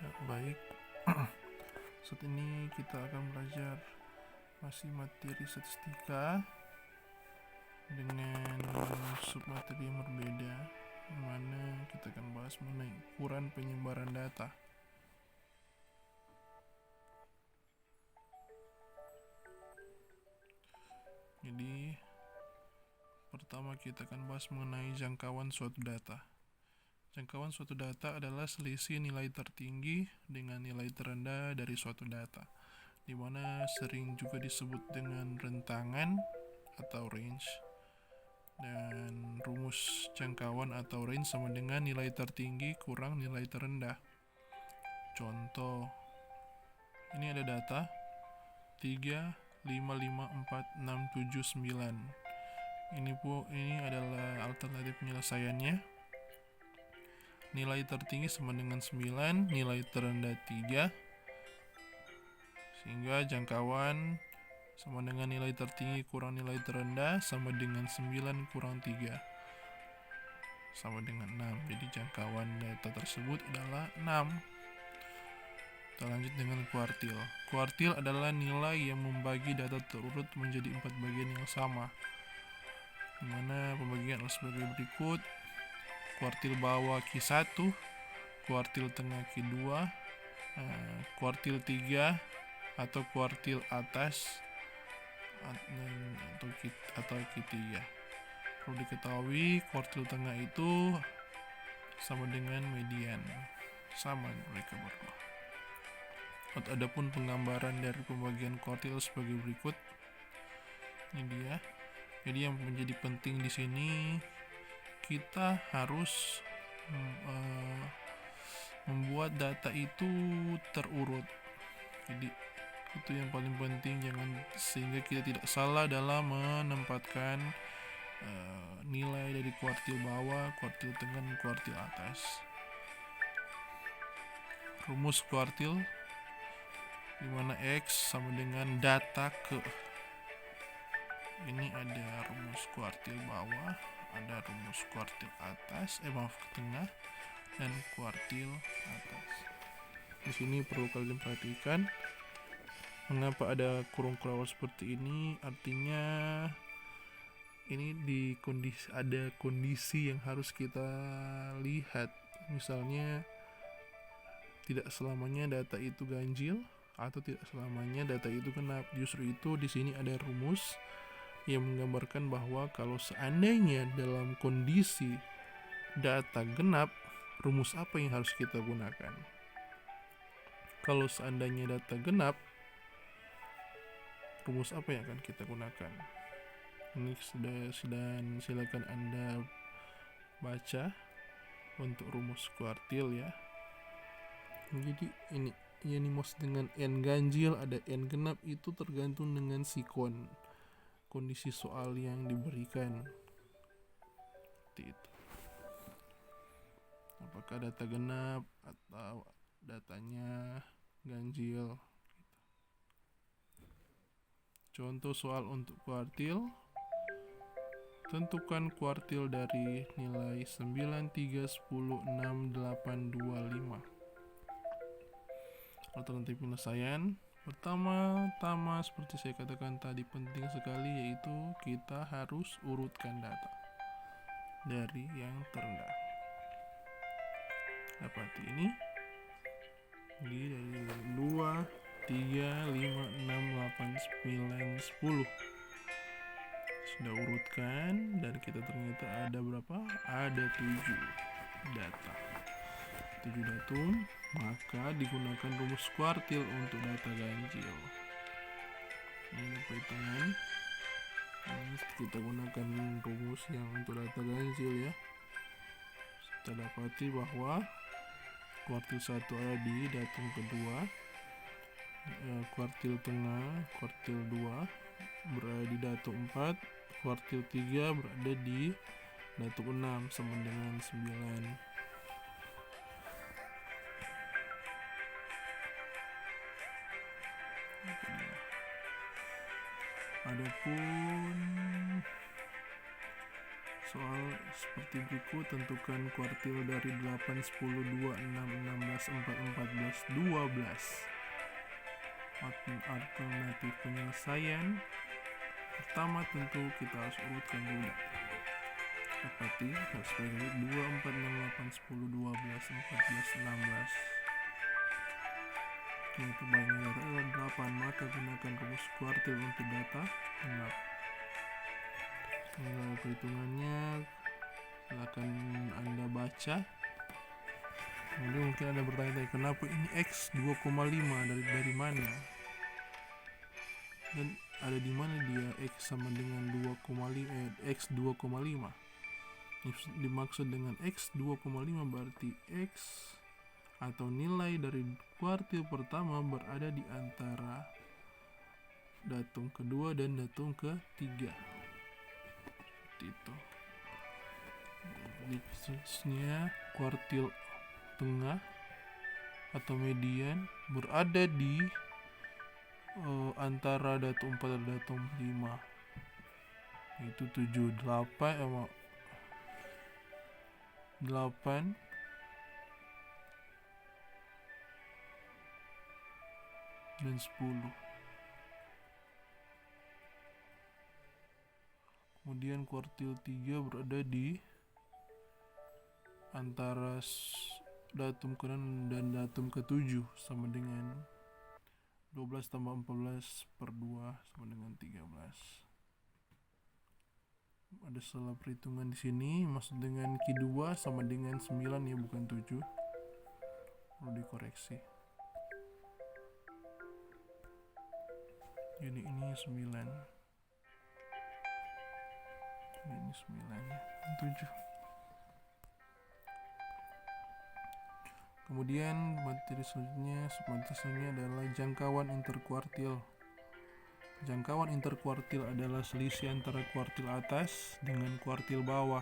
Baik, saat ini kita akan belajar masih materi statistika dengan submateri yang berbeda, di mana kita akan bahas mengenai ukuran penyebaran data. Jadi, pertama kita akan bahas mengenai jangkauan suatu data. Jangkauan suatu data adalah selisih nilai tertinggi dengan nilai terendah dari suatu data, di mana sering juga disebut dengan rentangan atau range. Dan rumus jangkauan atau range sama dengan nilai tertinggi kurang nilai terendah. Contoh, ini ada data 3, 5, 5, 4, 6, 7, 9. Ini adalah alternatif penyelesaiannya. Nilai tertinggi sama dengan 9, nilai terendah 3, sehingga jangkauan sama dengan nilai tertinggi kurang nilai terendah sama dengan 9 kurang 3 sama dengan 6. Jadi jangkauan data tersebut adalah 6. Kita lanjut dengan kuartil. Kuartil adalah nilai yang membagi data terurut menjadi 4 bagian yang sama, di mana pembagian adalah sebagai berikut: kuartil bawah Q1, kuartil tengah Q2, kuartil 3 atau kuartil atas atau Q3. Perlu diketahui kuartil tengah itu sama dengan median, sama mereka berdua. Adapun penggambaran dari pembagian kuartil sebagai berikut. Ini dia. Jadi yang menjadi penting di sini, kita harus membuat data itu terurut. Jadi itu yang paling penting, sehingga kita tidak salah dalam menempatkan nilai dari kuartil bawah, kuartil tengah, dan kuartil atas. Rumus kuartil, di mana X sama dengan data ke. Ini ada rumus kuartil bawah, ada rumus kuartil atas, tengah, dan kuartil atas. Di sini perlu kalian perhatikan mengapa ada kurung-kurung seperti ini. Artinya ini ada kondisi yang harus kita lihat. Misalnya, tidak selamanya data itu ganjil atau tidak selamanya data itu genap. Justru itu di sini ada rumus yang menggambarkan bahwa kalau seandainya dalam kondisi data genap, rumus apa yang harus kita gunakan. Kalau seandainya data genap, rumus apa yang akan kita gunakan. Ini sedang silakan Anda baca untuk rumus kuartil ya. Jadi ini yang dimaksud dengan n ganjil, ada n genap, itu tergantung dengan sikon kondisi soal yang diberikan. Seperti itu. Apakah data genap atau datanya ganjil. Contoh soal untuk kuartil. Tentukan kuartil dari nilai 9, 3, 10, 6, 8, 2, 5. Alternatif penyelesaian. Pertama-tama seperti saya katakan tadi, penting sekali, yaitu kita harus urutkan data dari yang terendah. Dapat ini. Jadi dari 2, 3, 5, 6, 8, 9, 10. Sudah urutkan dan kita ternyata ada berapa? Ada 7 data. 7 datum, maka digunakan rumus kuartil untuk data ganjil. Ini perhitungan. Kita gunakan rumus yang untuk data ganjil ya. Kita dapati bahwa kuartil 1 ada di datum kedua, kuartil tengah, kuartil 2 berada di datum 4, kuartil 3 berada di datum 6 sama dengan 9. Adapun soal seperti berikut. Tentukan kuartil dari 8, 10, 2, 6, 16, 4, 14, 12. Alternatif penyelesaian pertama tentu kita harus urutkan dulu. Dapati harus sebagai 2, 4, 6, 8, 10, 12, 14, 16. Ternyata banyak data adalah 8, maka gunakan rumus kuartil untuk data genap. Tinggal perhitungannya, silakan Anda baca. Kemudian mungkin Anda bertanya-tanya, kenapa ini X 2,5 dari mana? Dan ada di mana dia X sama dengan 2,5 X 2,5? Dimaksud dengan X 2,5 berarti X atau nilai dari kuartil pertama berada di antara datum kedua dan datum ketiga. Seperti itu. Jadi khususnya kuartil tengah atau median berada di antara datum 4 dan datum 5, yaitu 7, 8 dan 10. Kemudian kuartil 3 berada di antara datum ke-6 dan datum ke-7 sama dengan 12 tambah 14 per 2 sama dengan 13. Ada salah perhitungan di sini, maksud dengan Q2 sama dengan 9 ya, bukan 7. Perlu dikoreksi. Jadi ini 9. Ini 9 ya, 7. Kemudian materi selanjutnya adalah jangkauan interkuartil. Jangkauan interkuartil adalah selisih antara kuartil atas dengan kuartil bawah.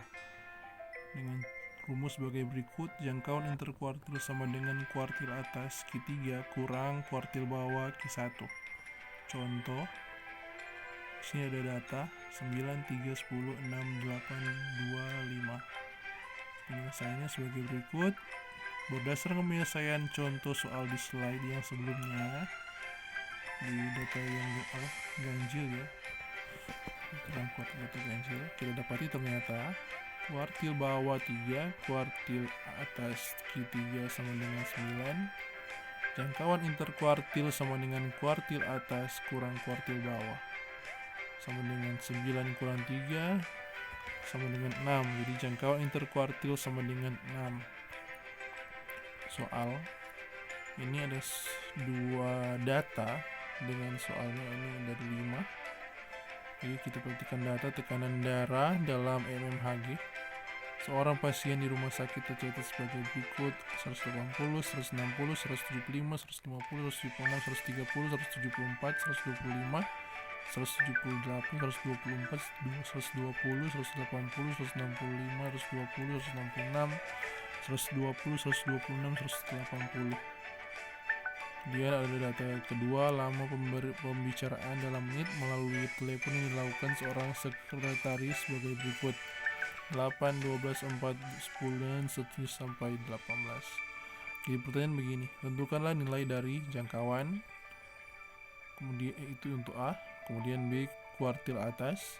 Dengan rumus sebagai berikut, jangkauan interkuartil sama dengan kuartil atas Q3 kurang kuartil bawah Q1. Contoh, sini ada data 9, 3, 10, 6, 8, 2, 5. Penyelesaiannya sebagai berikut. Berdasarkan penyelesaian contoh soal di slide yang sebelumnya, di data yang ganjil ya, dalam kuartil data ganjil, kita dapati ternyata kuartil bawah 3, kuartil atas Q3 sama dengan 9. Jangkauan interkuartil sama dengan kuartil atas kurang kuartil bawah sama dengan 9 kurang 3 sama dengan 6. Jadi jangkauan interkuartil sama dengan 6. Soal ini ada 2 data dengan soalnya ini dari 5. Jadi kita perhatikan data tekanan darah dalam mmHg. Seorang pasien di rumah sakit tercatat sebagai berikut: 180, 160, 175, 150, 176, 130, 174, 125, 178, 124, 120, 180, 165, 120, 166, 120, 126, 180. Kemudian ada data kedua, lama pembicaraan dalam menit melalui telepon yang dilakukan seorang sekretaris sebagai berikut: 8, 12, 4, 10, dan seterusnya sampai 18. Jadi pertanyaan begini, tentukanlah nilai dari jangkauan, kemudian itu untuk A, kemudian B kuartil atas,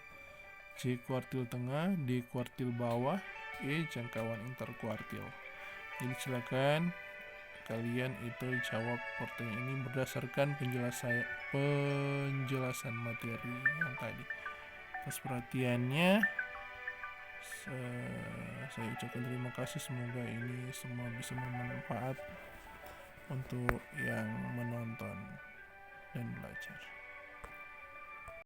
C kuartil tengah, D kuartil bawah, E jangkauan interkuartil. Jadi silakan kalian itu jawab pertanyaan ini berdasarkan penjelasan materi yang tadi. Atas perhatiannya, saya ucapkan terima kasih. Semoga ini semua bisa bermanfaat untuk yang menonton dan belajar.